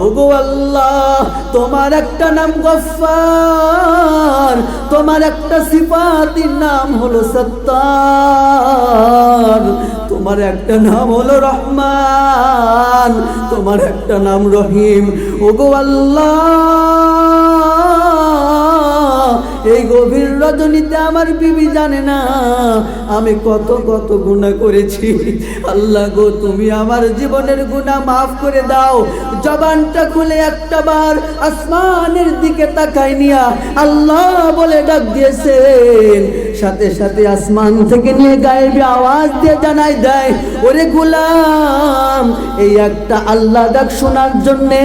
ওগো আল্লাহ, তোমার একটা নাম গফফার, তোমার একটা সিফাতির নাম হলো সত্তার, তোমার একটা নাম হলো রহমান, তোমার একটা নাম রহিম। ওগো আল্লাহ, এই গভীর রজনীতে আমার বিবি জানে না আমি কত কত গুনাহ করেছি। আল্লাহ গো, তুমি আমার জীবনের গুনাহ মাফ করে দাও। জবানটা খুলে একটা বার আসমানের দিকে তাকায় নিয়া আল্লাহ বলে ডাক দিয়েছেন, সাথে সাথে আসমান থেকে নিয়ে গায়েবী আওয়াজ দিয়ে জানাই দেয়, ওরে গোলাম, এই একটা আল্লাহ ডাক শোনার জন্যে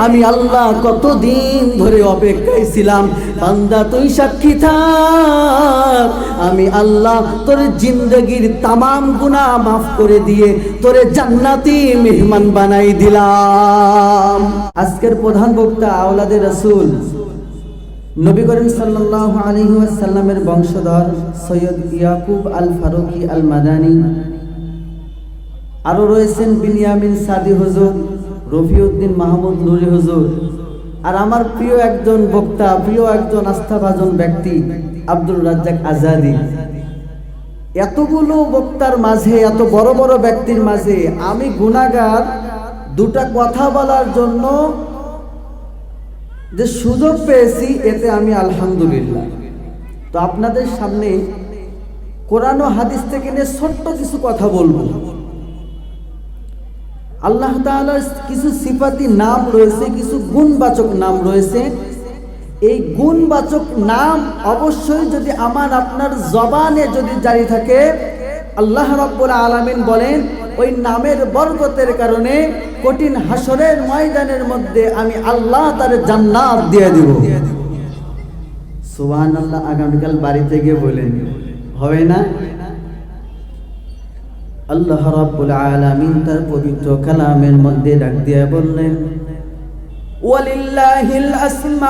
আমি আল্লাহ কতদিন ধরে অপেক্ষায় ছিলাম। বান্দা তুই সাক্ষী থাক, আমি আল্লাহ তোর জিন্দগির তামাম গুনাহ মাফ করে দিয়ে তোরে জান্নাতি মেহমান বানাই দিলাম। আজকের প্রধান বক্তা আওলাদে রাসূল নবী করিম সাল্লাল্লাহু আলাইহি ওয়াসাল্লামের বংশধর সৈয়দ ইয়াকুব আল ফারুকি আল মাদানী, আরো রয়েছেন বিনিয়ামিন সাদি হুজুর, রফিউদ্দিন মাহমুদ নুরি হুজুর, আর আমার প্রিয় একজন বক্তা, প্রিয় একজন আস্থাভাজন ব্যক্তি আব্দুর রাজ্জাক আজাদি। এতগুলো বক্তার মাঝে, এত বড় বড় ব্যক্তির মাঝে আমি গুনাহগার, দুটা কথা বলার জন্য যে সুযোগ পেয়েছি এতে আমি আলহামদুলিল্লাহ। তো আপনাদের সামনে কোরআন ও হাদিস থেকে নিয়ে ছোট্ট কিছু কথা বলবো। আল্লাহ তাআলার কিছু সিফাতি নাম রয়েছে, কিছু গুণবাচক নাম রয়েছে। এই গুণবাচক নাম অবশ্যই যদি আমার আপনার জবানে যদি জারি থাকে, আল্লাহ রাব্বুল আলামিন বলেন ওই নামের বরকতের কারণে কঠিন হাসরের ময়দানের মধ্যে আমি আল্লাহ তার জান্নাত দিয়ে দিব। সুবহানাল্লাহ। আগামীকাল বাড়িতে গিয়ে বলেন, হবে না? আল্লাহ রাব্বুল আলামিন তার পবিত্র কালামের মধ্যে ডাক দিয়ে বললেন, ওয়ালিল্লাহিল আসমাউল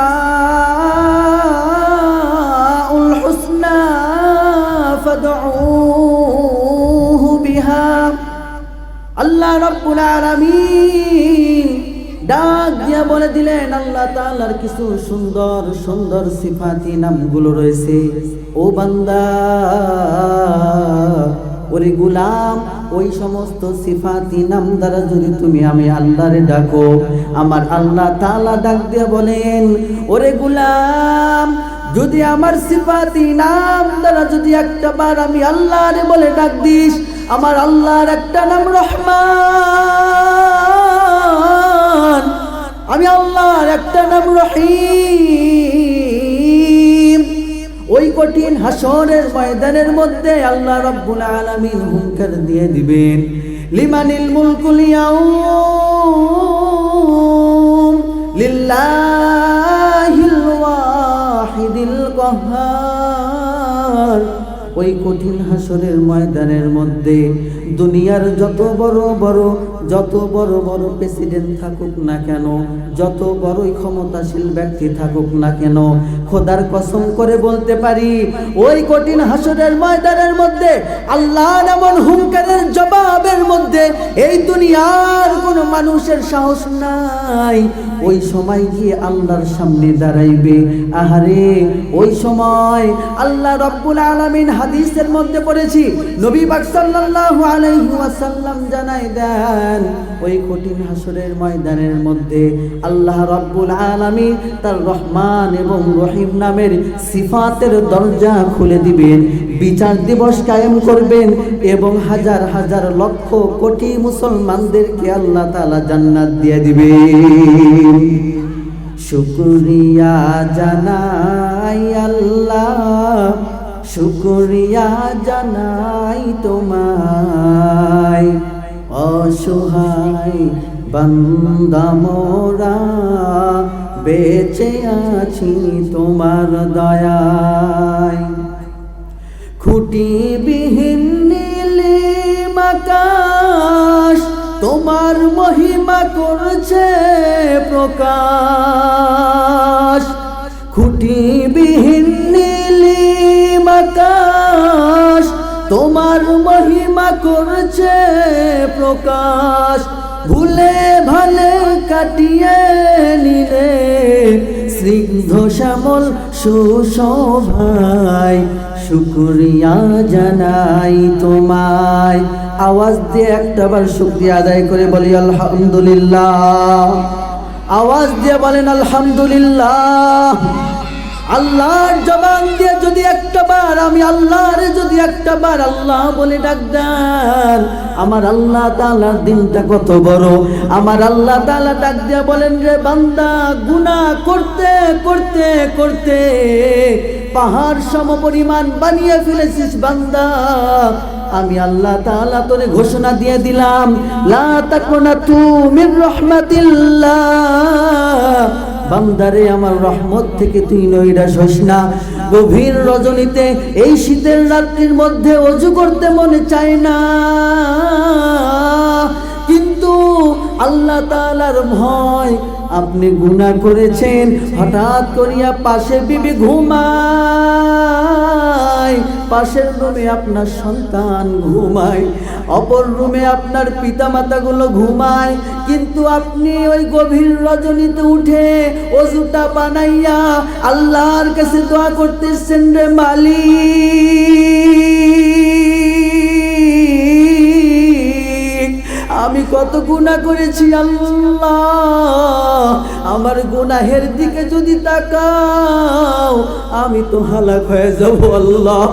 হুসনা ফাদউহু বিহা। আল্লাহ রাব্বুল আলামিন ডাক দিয়া বলে দিলেন, আল্লাহ তাআলার কিছু সুন্দর সুন্দর সিফাতি নামগুলো রয়েছে। ও বান্দা, ওরে গোলাম, ওই সমস্ত সিফাতি নাম দ্বারা যদি তুমি আমি আল্লাহরে ডাকো, আমার আল্লাহ তাআলা ডাক দিয়ে বলেন, ওরে গোলাম, যদি আমার সিফাতি নাম দ্বারা যদি একটা বার আমি আল্লাহরে বলে ডাক দিস, আমার আল্লাহর একটা নাম রহমান, আমি আল্লাহর একটা নাম রহিম। ওই কঠিন হাসরের ময়দানের মধ্যে আল্লাহ রাব্বুল আলামিন হুঙ্কার দিয়ে দিবেন, লিমানিল মুলকুল ইয়াউম লিল্লাহিল ওয়াহিদিল কাহ্হার। ওই কঠিন হাসরের ময়দানের মধ্যে দুনিয়ার যত বড় বড় প্রেসিডেন্ট থাকুক না কেন, যত বড়ই ক্ষমতাশীল ব্যক্তি থাকুক না কেন, খোদার কসম করে বলতে পারি ওই কঠিন হাসরের ময়দানের মধ্যে আল্লাহর এমন হুঙ্কারের জবাবের মধ্যে এই দুনিয়ার কোনো মানুষের সাহস নাই। ওই সময় গিয়ে আল্লাহর সামনে দাঁড়াইবে। আহারে, ওই সময় আল্লাহ রাব্বুল আলামিন হাদিসের মধ্যে পড়েছি, নবী পাক সাল্লাল্লাহু আলাইহি ওয়াসাল্লাম জানাই দেন, ওই কঠিন হাসরের ময়দানের মধ্যে আল্লাহ রাব্বুল আলামিন তার রহমান এবং রহিম নামের সিফাতের দরজা খুলে দিবেন, বিচার দিবস কায়েম করবেন এবং হাজার হাজার লক্ষ কোটি মুসলমানদেরকে আল্লাহ তাআলা জান্নাত দিয়ে দিবেন। শুকরিয়া জানাই আল্লাহ, শুকরিয়া জানাই তোমায়, অসহায় বান্দা মোরা বেঁচে আছি তোমার দয়ায়। খুঁটিবিহীন নীলিম আকাশ তোমার মহিমা করছে প্রকাশ। খুঁটিবিহীন নীলিম আকাশ তোমার মহিমা করছে প্রকাশ। ভুলে ভালে কাটিয়ে নিলে স্নিগ্ধ শ্যামল সুশোভায় শুকরিয়া জানাই তোমায়। আওয়াজ দিয়ে একটাবার শুকরিয়া আদায় করে বলি আলহামদুলিল্লাহ। আওয়াজ দিয়ে বলেন আলহামদুলিল্লাহ। আল্লাহর জবান দিয়ে যদি একটাবার আমি আল্লাহরে যদি একটাবার আল্লাহ বলে ডাক দেন, আমার আল্লাহ তাআলার দিনটা কত বড়। আমার আল্লাহ তাআলা ডাক দিয়ে বলেন, রে বান্দা, গুনাহ করতে করতে করতে পাহাড় সমপরিমাণ বানিয়ে ফেলেছিস বান্দা। আমি আল্লাহ তাআলা তোরে ঘোষণা দিয়ে দিলাম, লা তাকুনাতু মির রাহমাতিল্লাহ। বান্দারে, আমার রহমত থেকে তুই নৈরাশ হইস না। গভীর রজনীতে এই শীতের রাত্রির মধ্যে ওযু করতে মনে চায় না, কিন্তু আল্লাহ তাআলার ভয়, আপনি গুনাহ করেছেন। হঠাৎ করিয়া পাশে বিবি ঘুমায়, পাশের রুমে আপনার সন্তান ঘুমায়, অপর রুমে আপনার পিতামাতাগুলো ঘুমায়, কিন্তু আপনি ওই গভীর রজনীতে উঠে ওযুটা বানাইয়া আল্লাহর কাছে দোয়া করতেছেন, রে মালিক, আমি কত গুনাহ করেছি আল্লাহ, আমার গুনাহের দিকে যদি তাকাও আমি তো হালাক হয়ে যাব আল্লাহ।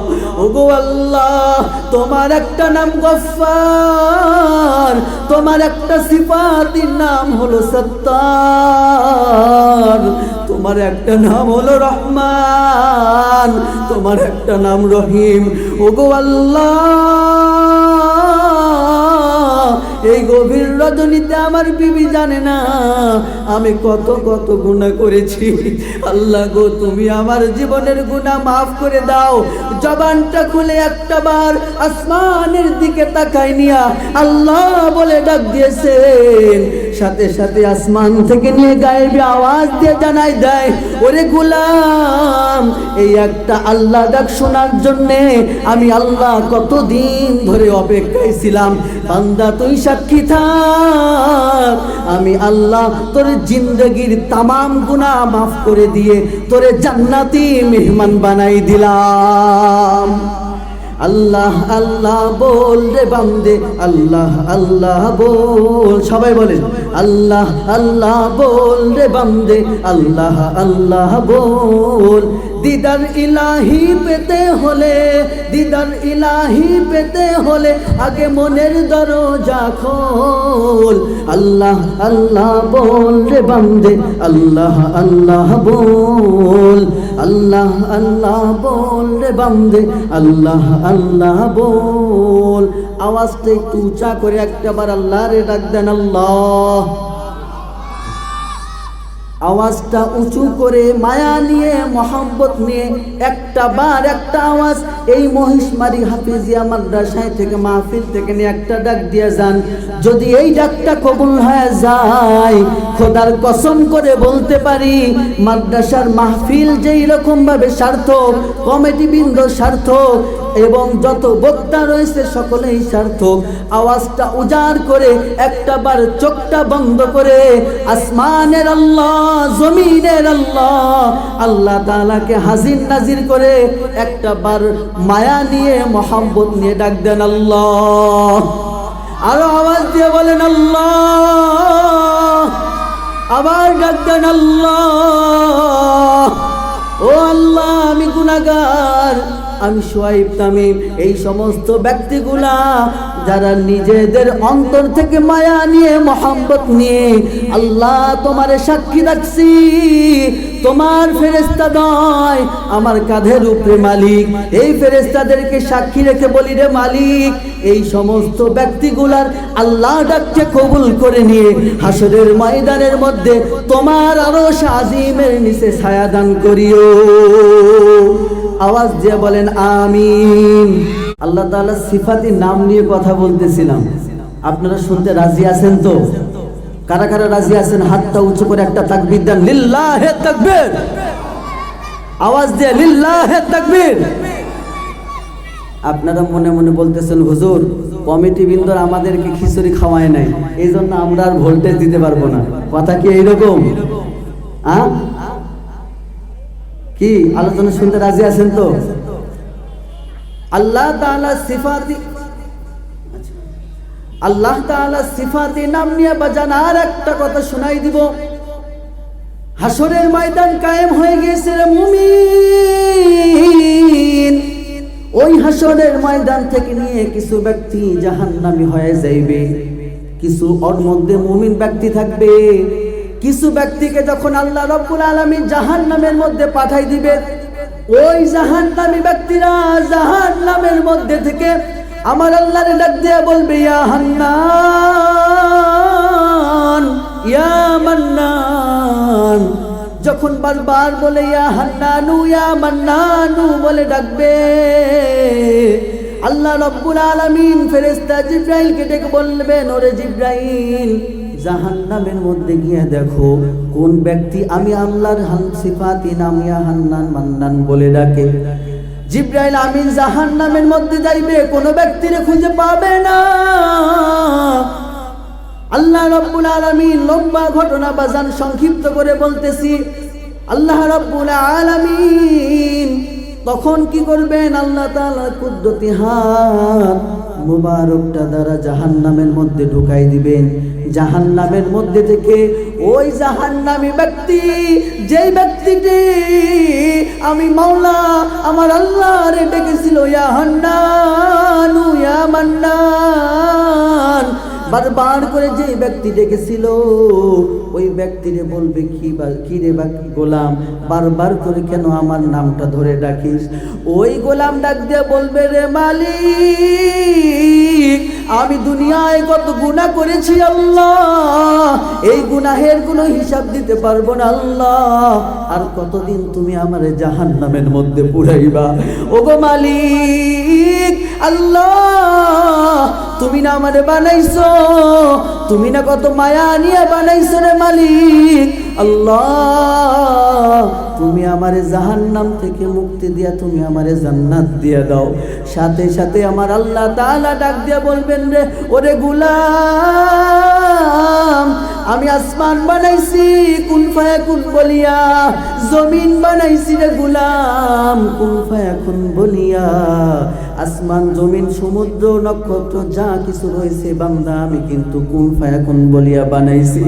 ওগো আল্লাহ, তোমার একটা নাম গফফার, তোমার একটা সিফাতের নাম হলো সত্তার, তোমার একটা নাম হলো রহমান, তোমার একটা নাম রহিম। ওগো আল্লাহ, এই গভীর রজনীতে আমার বিবি জানে না আমি কত কত গুনাহ করেছি। আল্লাহ গো, তুমি আমার জীবনের গুনাহ মাফ করে দাও। জবানটা খুলে একটাবার আসমানের দিকে তাকায় নিয়া আল্লাহ বলে ডাক দিয়েছেন, সাথে সাথে আসমান থেকে নিয়ে গায়েবী আওয়াজ দিয়ে জানাই দেয়, ওরে গোলাম, এই একটা আল্লাহ ডাক শোনার জন্যে আমি আল্লাহ কতদিন ধরে অপেক্ষায় ছিলাম। বান্দা, তুই সাক্ষী থাক, আমি আল্লাহ তোর জিন্দগির তামাম গুনাহ মাফ করে দিয়ে তোরে জান্নাতি মেহমান বানাই দিলাম। আল্লাহ আল্লাহ বল রে বান্দে, আল্লাহ আল্লাহ বল, সবাই বলেন আল্লাহ আল্লাহ বল রে বান্দে, আল্লাহ আল্লাহ বল। দিদার ইলাহি পেতে হলে, দিদার ইলাহি পেতে হলে আগে মনের দরজা খোল। আল্লাহ আল্লাহ বল রে বান্দে, আল্লাহ আল্লাহ বল, আল্লাহ আল্লাহ বল রে বান্দে, আল্লাহ আল্লাহ বল। আওয়াজটা একটু উঁচা করে একটাবার আল্লাহ রে ডাক দেন, আল্লাহ। আওয়াজটা উঁচু করে মায়া নিয়ে মহব্বত নিয়ে একটা বার একটা আওয়াজ এই মহিষমারি হাফিজিয়া মাদ্রাসায় থেকে মাহফিল থেকে নিয়ে একটা ডাক দিয়ে যান। যদি এই ডাকটা কবুল হয়ে যায়, খোদার কসম করে বলতে পারি মাদ্রাসার মাহফিল যেই রকম ভাবে সার্থক, কমিটি বৃন্দ সার্থক এবং যত বক্তা রয়েছে সকলেই সার্থক। আওয়াজটা উজাড় করে একটা বার চোখটা বন্ধ করে আসমানের আল্লাহ, জমিনের আল্লাহ, আল্লাহ তাআলাকে হাজির নাজির করে একটা বার মায়া নিয়ে মহব্বত নিয়ে ডাক দেন, আল্লাহ। আরো আওয়াজ দিয়ে বলেন আল্লাহ, আবার ডাক দেন, আল্লাহ। ও আল্লাহ, আমি গুনাহগার, আমি শুআইব তামিম, এই সমস্ত ব্যক্তিগুলা যারা নিজেদের অন্তর থেকে মায়া নিয়ে মহব্বত নিয়ে আল্লাহ তোমারে সাক্ষী রাখছি, তোমার ফেরেশতাদ্বয় আমার কাঁধের উপরে মালিক, এই ফেরেশতাদেরকে সাক্ষী রেখে বলি রে মালিক, এই সমস্ত ব্যক্তিগুলার আল্লাহ ডাককে কবুল করে নিয়ে হাসরের ময়দানের মধ্যে তোমার আরশ আজিমের নিচে ছায়া দান করিও। আওয়াজ দিয়ে বলেন আমিন। আল্লাহ তাআলা সিফাতি নাম নিয়ে কথা বলতেছিলাম, আপনারা শুনতে রাজি আছেন তো? কারা কারা রাজি আছেন হাতটা উঁচু করে একটা তাকবীর দেন, লিল্লাহে তাকবীর। আওয়াজ দিয়ে লিল্লাহে তাকবীর। আপনারা মনে মনে বলতেছেন, হুজুর কমিটি বৃন্দর আমাদেরকে খিচুড়ি খাওয়ায় নাই, এই জন্য আমরা আর ভোল্টেজ দিতে পারবো না। কথা কি এইরকম? কি আলোচনা শুনতে রাজি আছেন তো? আল্লাহ তাআলা সিফাতি নাম নিয়ে বাজান আর একটা কথা শোনাই দিব। হাসরের ময়দান কায়েম হয়ে গেছে রে মুমিন। ওই হাসরের ময়দান থেকে নিয়ে কিছু ব্যক্তি জাহান্নামী হয়ে যাইবে, কিছু ওর মধ্যে মুমিন ব্যক্তি থাকবে। কিছু ব্যক্তিকে যখন আল্লাহ রাব্বুল আলামিন জাহান্নামের মধ্যে পাঠাই দিবে, ওই জাহান্নামী ব্যক্তিরা জাহান্নামের মধ্যে থেকে আমার আল্লাহরে ডাক দিয়ে বলবে, ইয়া হান্নান ইয়া মান্নান। যখন বারবার বলে ইয়া হান্নানু ইয়া মান্নানু বলে ডাকবে, আল্লাহ রাব্বুল আলামিন ফেরেশতা জিবরাইলকে ডেকে বলবেন, ওরে জিবরাইল, জাহান্নামের মধ্যে গিয়ে দেখো কোন ব্যক্তি আমি আল্লাহর সিফাতি নাম ইয়া হান্নান মান্নান বলে ডাকে। জিবরাইল আমিন জাহান্নামের মধ্যে যাইবে, কোন ব্যক্তিরে খুঁজে পাবে না। আল্লাহ রাব্বুল আলামিন লম্বা ঘটনা বাজান সংক্ষিপ্ত করে বলতেছি। আল্লাহ রাব্বুল আলামিন তখন কি করবেন? আল্লাহ তাআলা কুদরতি হাত মুবারকটা দ্বারা জাহান্নামের মধ্যে ঢুকাই দিবেন। জাহান্নামের মধ্যে থেকে ওই জাহান্নামী ব্যক্তি, যেই ব্যক্তিটি আমি মাওলা আমার আল্লাহরে ডেকেছিল ইয়া হান্নানু ইয়া মান্নান, বারবার করে যে ব্যক্তি ডেকেছিল ওই ব্যক্তিরে বলবে, কি রে গোলাম, বারবার করে কেন আমার নামটা ধরে ডাকিস? ওই গোলাম ডাক দিয়ে বলবে, রে মালিক, আমি দুনিয়ায় কত গুনাহ করেছি আল্লাহ, এই গুনাহের কোনো হিসাব দিতে পারবো না আল্লাহ। আর কতদিন তুমি আমারে জাহান্নামের মধ্যে পুরাইবা? ওগো মালিক আল্লাহ, তুমি না আমারে বানাইছো, তুমি না কত মায়া নিয়ে বানাইছো রে মালিক আল্লাহ, তুমি আমারে জাহান্নাম থেকে মুক্তি দিয়া তুমি আমারে জান্নাত দিয়া দাও। সাথে সাথে আমার আল্লাহ তাআলা ডাক দিয়া বলবেন, রে ওরে গোলাম, আমি আসমান বানাইছি কুন ফায়াকুন বলিয়া, জমিন বানাইছি রে গোলাম কুন ফায়াকুন বলিয়া। আসমান জমিন সমুদ্র নক্ষত্র যা কিছু রয়েছে বান্দা আমি কিন্তু কুন ফায়াকুন বলিয়া বানাইছি,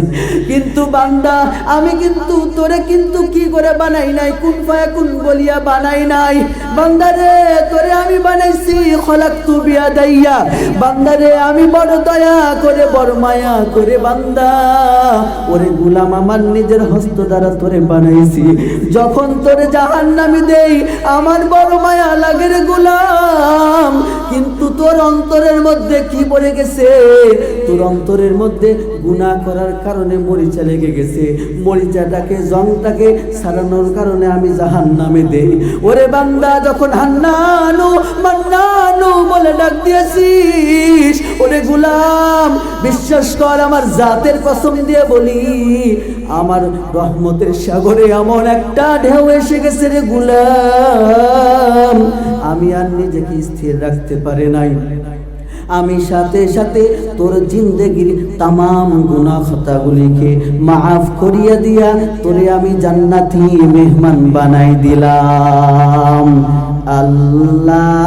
কিন্তু বান্দা আমি কিন্তু তোরে কিন্তু কি করে বানাই নাই, কুন ফায়াকুন বলিয়া বানাই নাই। বান্দারে তোরে আমি বানাইছি খলাকতু বিয়াদাইয়া, বান্দারে আমি বড় দয়া করে বড় মায়া করে বান্দা ওরে গোলাম আমার নিজের হস্ত দ্বারা তোরে বানাইছি। যখন তোরে জাহান্নামে দেই আমার বড় মায়া লাগে রে গোলাম, কিন্তু তোর অন্তরের মধ্যে কি পড়ে গেছে? তোর অন্তরের মধ্যে গুনাহ করার কারণে মরিচা লেগে গেছে, মরিচাটাকে জংটাকে সারানোর কারণে আমি জাহান্নামে দেই। ওরে বান্দা যখন হান্নানু মান্নানু বলে ডাক দিয়েছিস, ওরে গোলাম বিশ্বাস কর আমার জাতের কসম দিয়ে বলি, আমার রহমতের সাগরে এমন একটা ঢেউ এসে গেছে রে গোলাম, আমি আর নিজেকে স্থির রাখতে পারি নাই। আমি সাথে সাথে তোর জিন্দেগির তামাম গুনাহ খাতাগুলিকে মাফ করিয়া দিয়া তোরে আমি জান্নাতি মেহমান বানাই দিলাম। আল্লাহ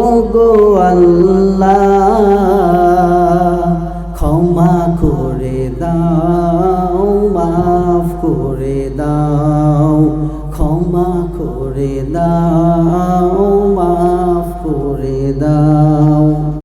ও গো আল্লাহ, ক্ষমা করে দাও, মাফ করে দাও, ক্ষমা করে দাও,